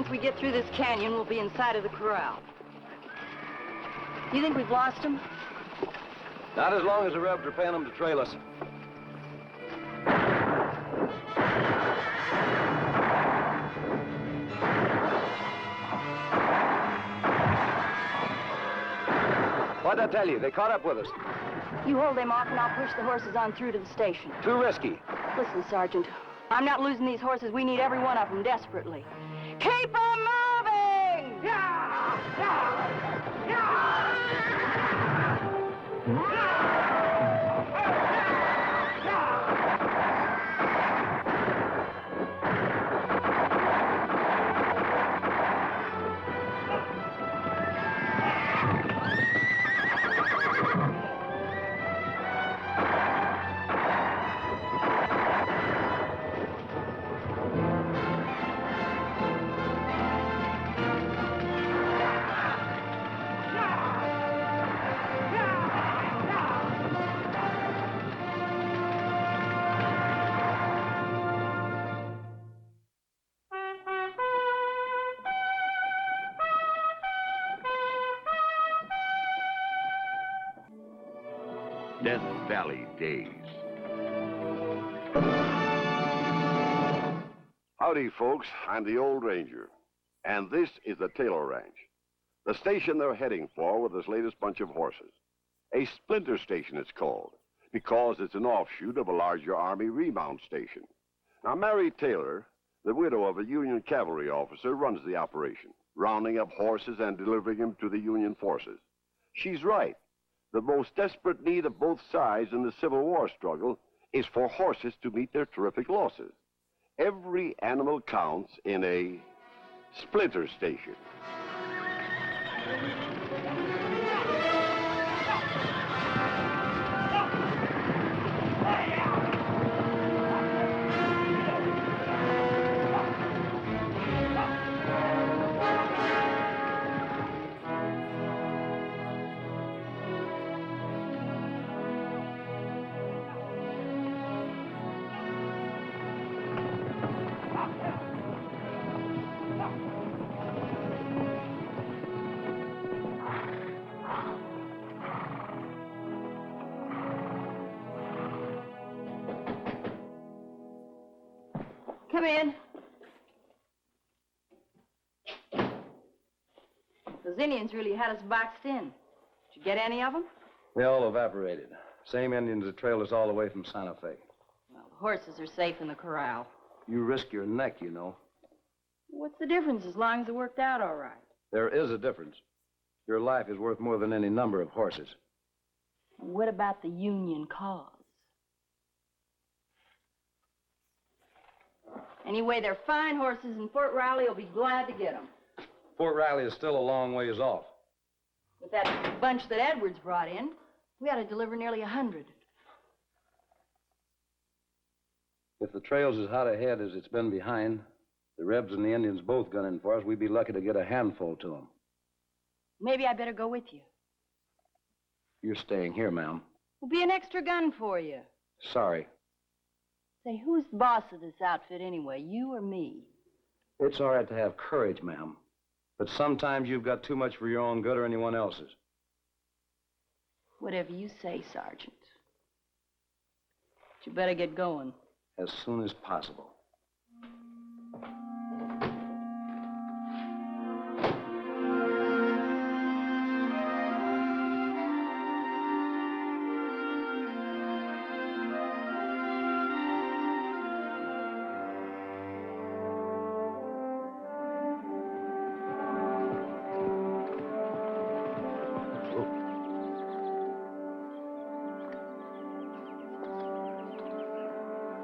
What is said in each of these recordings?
Once we get through this canyon, we'll be inside of the corral. You think we've lost them? Not as long as the Rebs are paying them to trail us. What'd I tell you? They caught up with us. You hold them off and I'll push the horses on through to the station. Too risky. Listen, Sergeant, I'm not losing these horses. We need every one of them desperately. Keep them moving! Yeah! Yeah! Yeah! Death Valley Days. Howdy, folks. I'm the Old Ranger, and this is the Taylor Ranch, the station they're heading for with this latest bunch of horses. A Splinter Station, it's called, because it's an offshoot of a larger Army remount station. Now, Mary Taylor, the widow of a Union cavalry officer, runs the operation, rounding up horses and delivering them to the Union forces. She's right. The most desperate need of both sides in the Civil War struggle is for horses to meet their terrific losses. Every animal counts in a Splinter Station. Come in. Those Indians really had us boxed in. Did you get any of them? They all evaporated. Same Indians that trailed us all the way from Santa Fe. Well, the horses are safe in the corral. You risk your neck, you know. What's the difference as long as it worked out all right? There is a difference. Your life is worth more than any number of horses. What about the Union cause? Anyway, they're fine horses, and Fort Riley will be glad to get them. Fort Riley is still a long ways off. With that bunch that Edwards brought in, we ought to deliver nearly 100. If the trail's as hot ahead as it's been behind, the Rebs and the Indians both gunning for us, we'd be lucky to get a handful to them. Maybe I better go with you. You're staying here, ma'am. We'll be an extra gun for you. Sorry. Say, who's the boss of this outfit anyway, you or me? It's all right to have courage, ma'am. But sometimes you've got too much for your own good or anyone else's. Whatever you say, Sergeant. But you better get going. As soon as possible.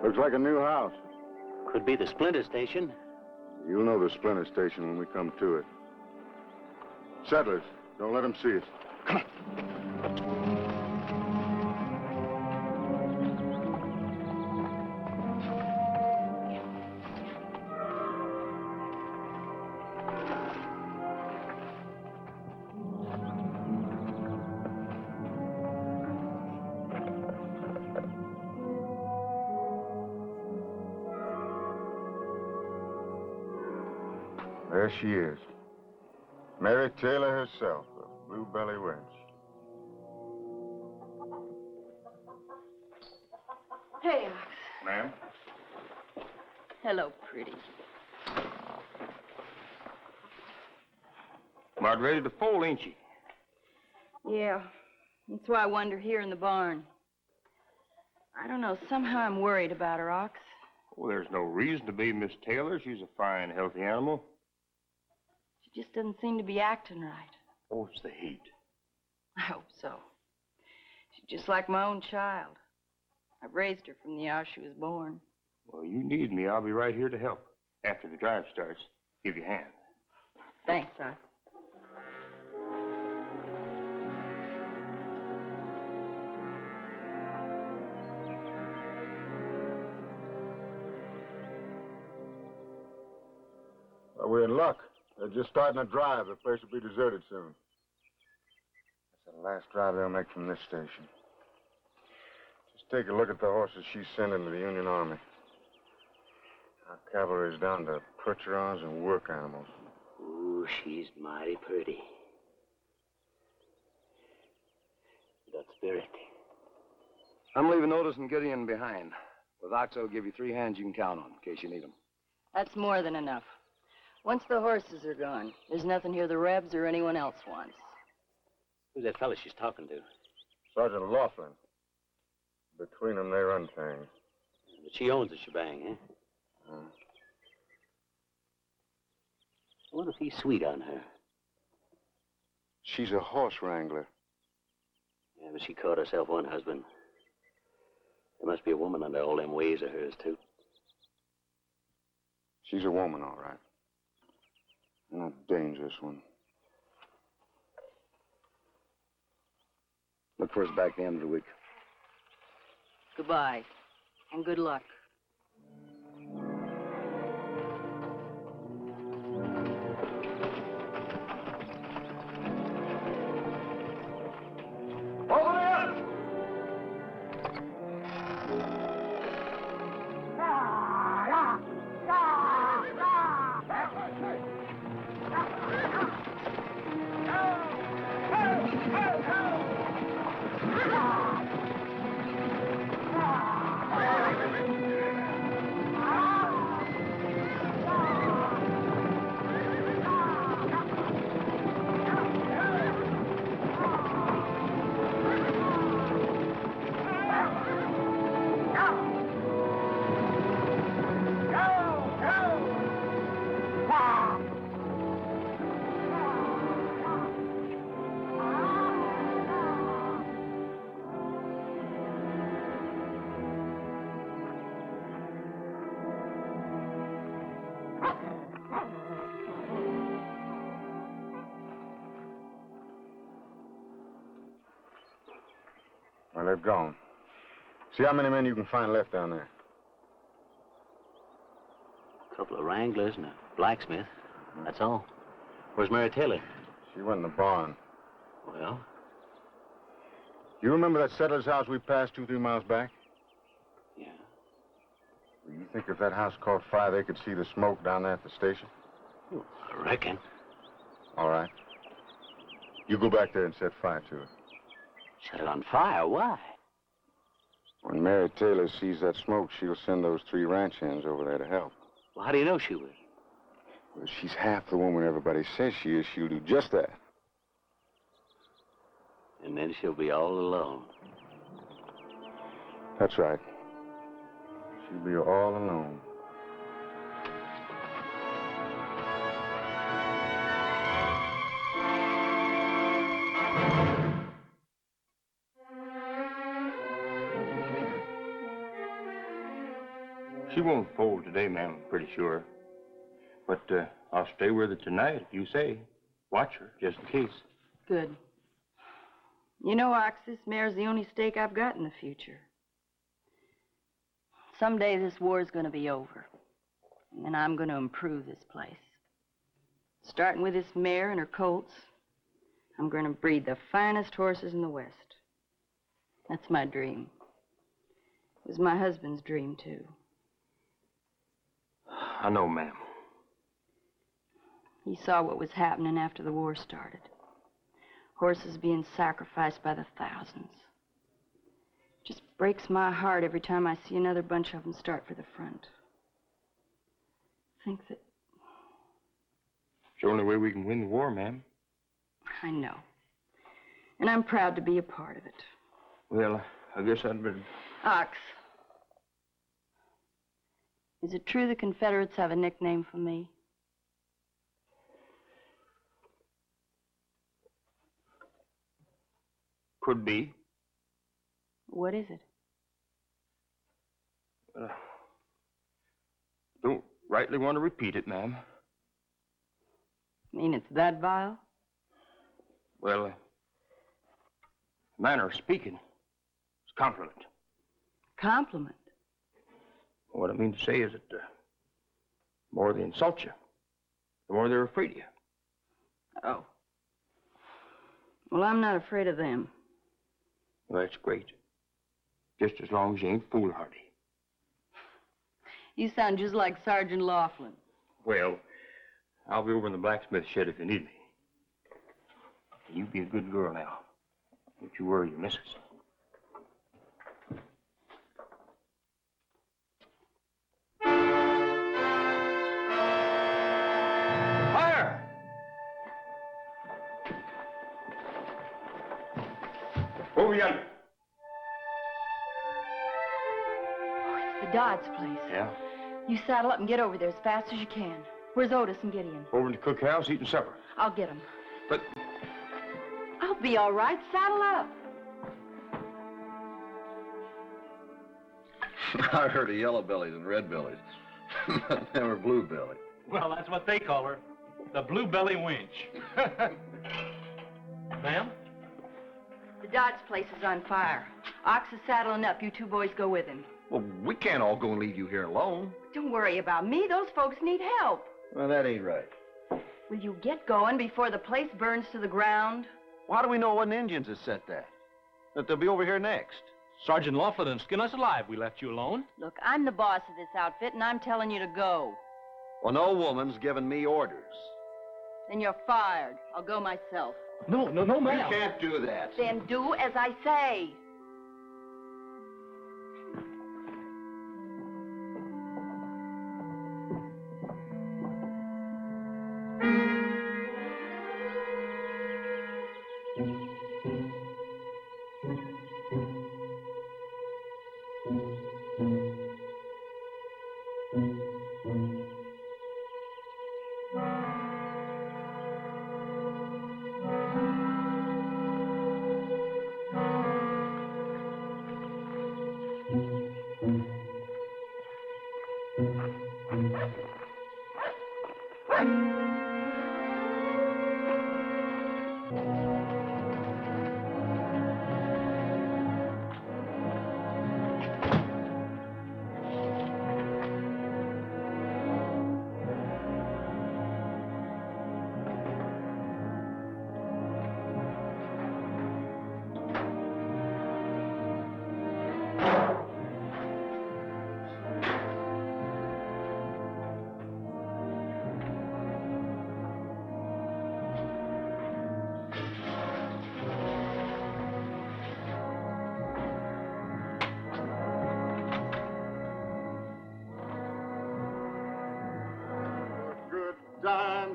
Looks like a new house. Could be the Splinter Station. You'll know the Splinter Station when we come to it. Settlers, don't let them see us. Come on. There she is. Mary Taylor herself, the Blue Belly Wench. Hey, Ox. Ma'am? Hello, pretty. About ready to fold, ain't you? Yeah, that's why I wander here in the barn. I don't know, somehow I'm worried about her, Ox. Well, there's no reason to be, Miss Taylor. She's a fine, healthy animal. She just doesn't seem to be acting right. Oh, it's the heat. I hope so. She's just like my own child. I've raised her from the hour she was born. Well, you need me. I'll be right here to help. After the drive starts, give you a hand. Thanks, Ox. Well, we're in luck. They're just starting a drive. The place will be deserted soon. That's the last drive they'll make from this station. Just take a look at the horses she's sending to the Union Army. Our cavalry's down to percherons and work animals. Ooh, she's mighty pretty. Got spirit. I'm leaving Otis and Gideon behind. With Ox, I'll give you 3 hands you can count on, in case you need them. That's more than enough. Once the horses are gone, there's nothing here the Rebs or anyone else wants. Who's that fella she's talking to? Sergeant Laughlin. Between them, they run things. But she owns the shebang, eh? I wonder if he's sweet on her. She's a horse wrangler. Yeah, but she caught herself one husband. There must be a woman under all them ways of hers, too. She's a woman, all right. And a dangerous one. Look for us back the end of the week. Goodbye, and good luck. Well, they've gone. See how many men you can find left down there. A couple of wranglers and a blacksmith. That's all. Where's Mary Taylor? She went in the barn. Well? You remember that settler's house we passed 2-3 miles back? Yeah. Well, you think if that house caught fire, they could see the smoke down there at the station? I reckon. All right. You go back there and set fire to it. Set it on fire? Why? When Mary Taylor sees that smoke, she'll send those 3 ranch hands over there to help. Well, how do you know she would? Well, she's half the woman everybody says she is. She'll do just that. And then she'll be all alone. That's right. She'll be all alone. She won't fold today, ma'am, I'm pretty sure. But I'll stay with her tonight if you say. Watch her, just in case. Good. You know, Ox, this mare's the only stake I've got in the future. Someday this war's gonna be over. And then I'm gonna improve this place. Starting with this mare and her colts, I'm gonna breed the finest horses in the West. That's my dream. It was my husband's dream, too. I know, ma'am. He saw what was happening after the war started. Horses being sacrificed by the thousands. Just breaks my heart every time I see another bunch of them start for the front. Think that... It's the only way we can win the war, ma'am. I know. And I'm proud to be a part of it. Well, I guess I'd better... Ox. Is it true the Confederates have a nickname for me? Could be. What is it? Don't rightly want to repeat it, ma'am. Mean it's that vile? Well, manner of speaking is compliment. Compliment? What I mean to say is that the more they insult you, the more they're afraid of you. Oh. Well, I'm not afraid of them. Well, that's great. Just as long as you ain't foolhardy. You sound just like Sergeant Laughlin. Well, I'll be over in the blacksmith shed if you need me. You be a good girl now. Don't you worry your missus. Fire! Over yonder. Oh, it's the Dodds place. Yeah? You saddle up and get over there as fast as you can. Where's Otis and Gideon? Over in the cookhouse eating supper. I'll get them. But I'll be all right. Saddle up. I heard of yellow bellies and red bellies. Never blue belly. Well, that's what they call her. The Blue Belly Winch. Ma'am? The Dodds place is on fire. Ox is saddling up. You two boys go with him. Well, we can't all go and leave you here alone. Don't worry about me. Those folks need help. Well, that ain't right. Will you get going before the place burns to the ground? Well, how do we know what Indians has set that? That they'll be over here next? Sergeant Laughlin and skin us alive. We left you alone. Look, I'm the boss of this outfit, and I'm telling you to go. Well, no woman's giving me orders. Then you're fired. I'll go myself. No, You ma'am. can't do that. Then do as I say.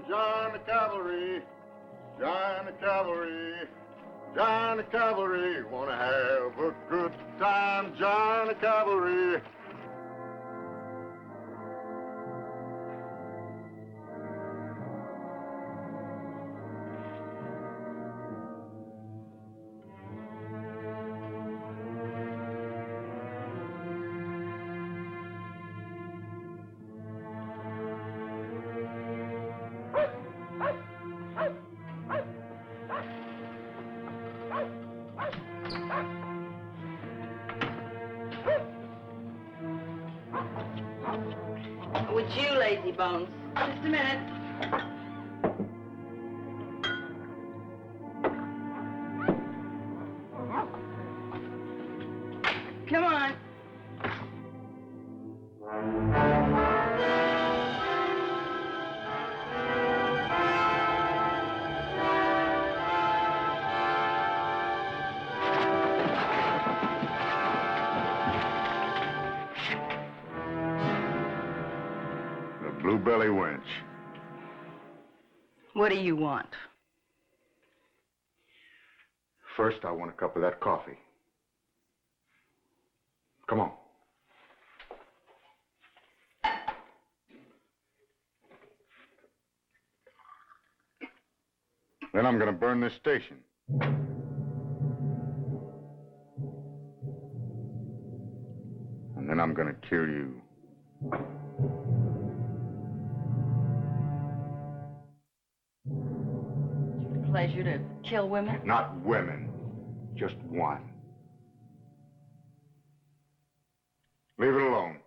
Join the cavalry, join the cavalry, join the cavalry. Wanna have a good time, join the cavalry. With you, lazy bones. Just a minute. Come on. Bluebelly winch. What do you want? First, I want a cup of that coffee. Come on. Then I'm gonna burn this station. And then I'm gonna kill you. Pleasure to kill women? Not women, just one. Leave it alone.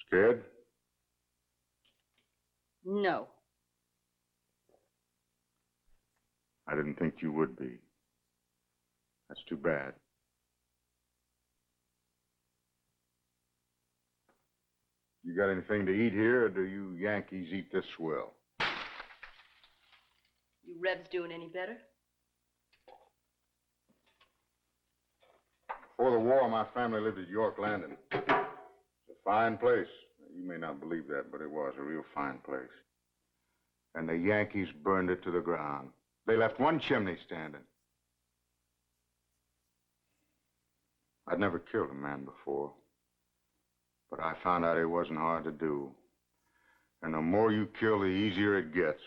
Scared? No. I didn't think you would be. That's too bad. You got anything to eat here, or do you Yankees eat this swell? You Rebs doing any better? Before the war, my family lived at York Landing. It's a fine place. You may not believe that, but it was a real fine place. And the Yankees burned it to the ground. They left one chimney standing. I'd never killed a man before, but I found out it wasn't hard to do. And the more you kill, the easier it gets.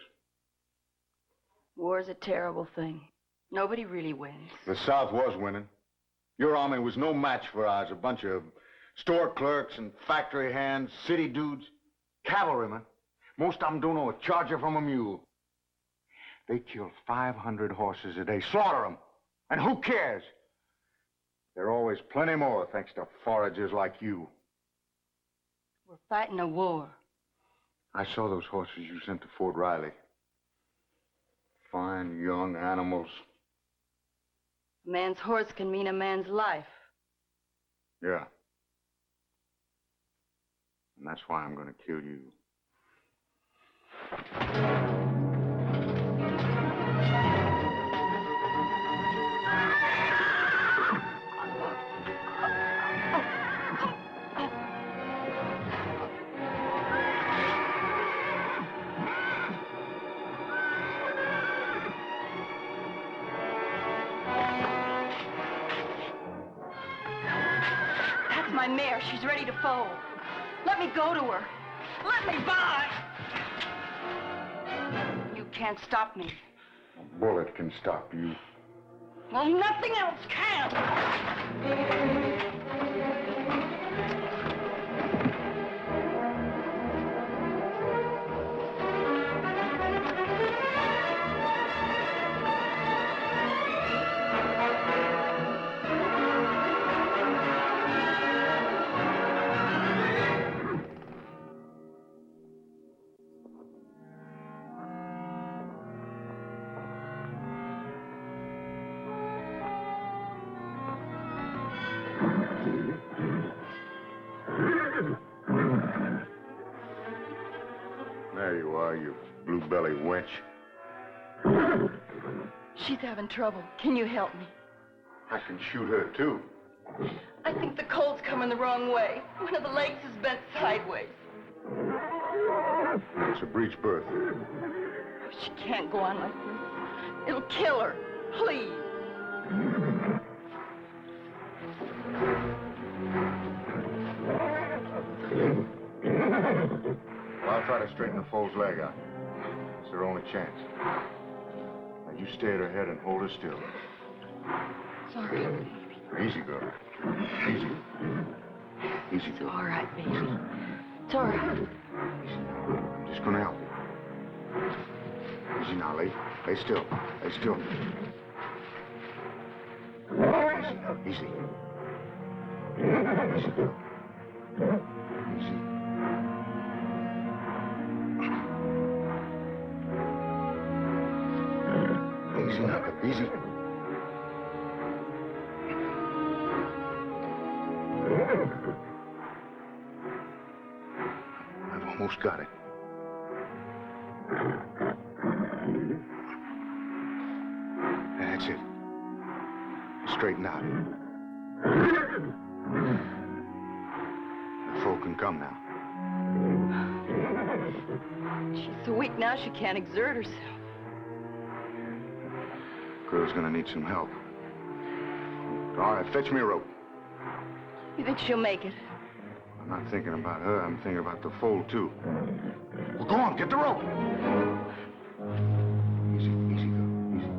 War's a terrible thing. Nobody really wins. The South was winning. Your army was no match for ours. A bunch of store clerks and factory hands, city dudes, cavalrymen. Most of them don't know a charger from a mule. They kill 500 horses a day, slaughter them. And who cares? There are always plenty more, thanks to foragers like you. We're fighting a war. I saw those horses you sent to Fort Riley. Fine, young animals. A man's horse can mean a man's life. Yeah. And that's why I'm going to kill you. That's my mare. She's ready to foal. Let me go to her. Let me by. You can't stop me. A bullet can stop you. Well, nothing else can. There you are, you blue-belly wench. She's having trouble. Can you help me? I can shoot her, too. I think the Colt's coming the wrong way. One of the legs is bent sideways. It's a breech birth. She can't go on like this. It'll kill her. Please. Well, I'll try to straighten the foal's leg out. It's their only chance. Now, you stay at her head and hold her still. Sorry, baby. Easy, girl. Easy. Easy, It's girl. all right, baby. It's all right. I'm just gonna help you. Easy now, lay. Lay still. Lay still. Easy now. Easy. Easy, girl. Easy. Easy now, girl. Easy. I've almost got it. That's it. Straighten out. The folk can come now. She's so weak now she can't exert herself. Girl's gonna need some help. All right, fetch me a rope. You think she'll make it? I'm not thinking about her. I'm thinking about the foal, too. Well, go on, get the rope. Easy, easy, girl, easy.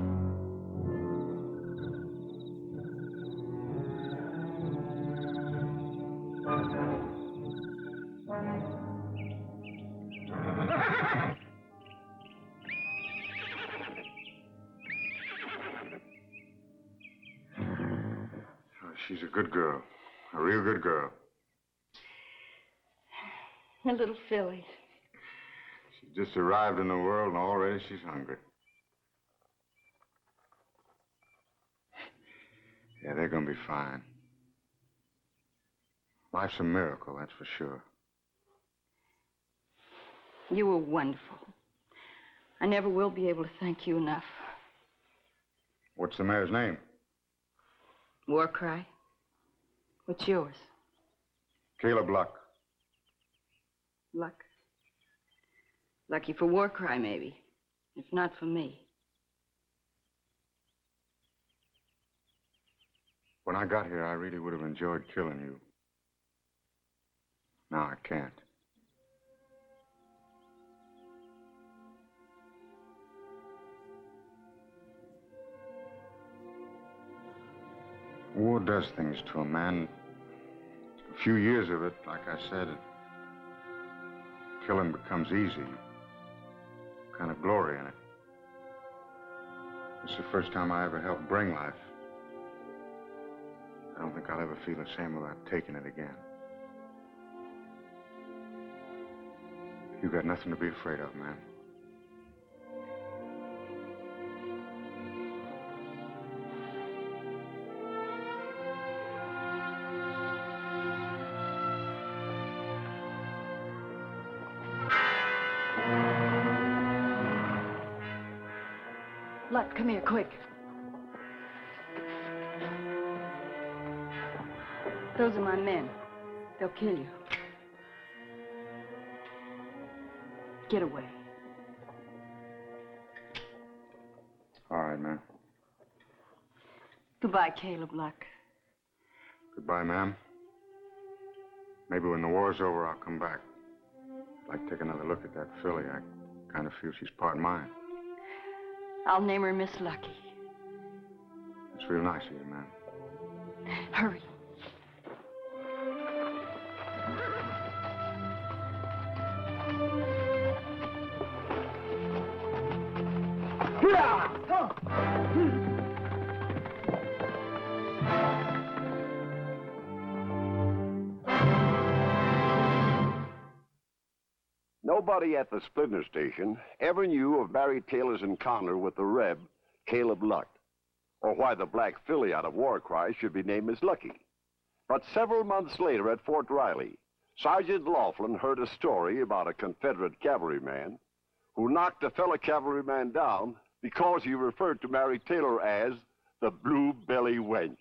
She's a good girl. A real good girl. A little filly. She just arrived in the world and already she's hungry. Yeah, they're gonna be fine. Life's a miracle, that's for sure. You were wonderful. I never will be able to thank you enough. What's the mare's name? War Cry? What's yours? Caleb Luck. Luck. Lucky for War Cry, maybe. If not for me. When I got here, I really would have enjoyed killing you. Now I can't. War does things to a man. A few years of it, like I said, killing becomes easy. Kind of glory in it. It's the first time I ever helped bring life. I don't think I'll ever feel the same about taking it again. You got nothing to be afraid of, man. Luck, come here, quick. Those are my men. They'll kill you. Get away. All right, man. Goodbye, Caleb Luck. Goodbye, ma'am. Maybe when the war's over, I'll come back. I'd like to take another look at that filly. I kind of feel she's part mine. I'll name her Miss Lucky. It's real nice of you, ma'am. Hurry. Nobody at the Splinter Station ever knew of Barry Taylor's encounter with the Reb, Caleb Luck, or why the black filly out of War Cry should be named Miss Lucky. But several months later at Fort Riley, Sergeant Laughlin heard a story about a Confederate cavalryman who knocked a fellow cavalryman down because he referred to Mary Taylor as the Blue Belly Wench.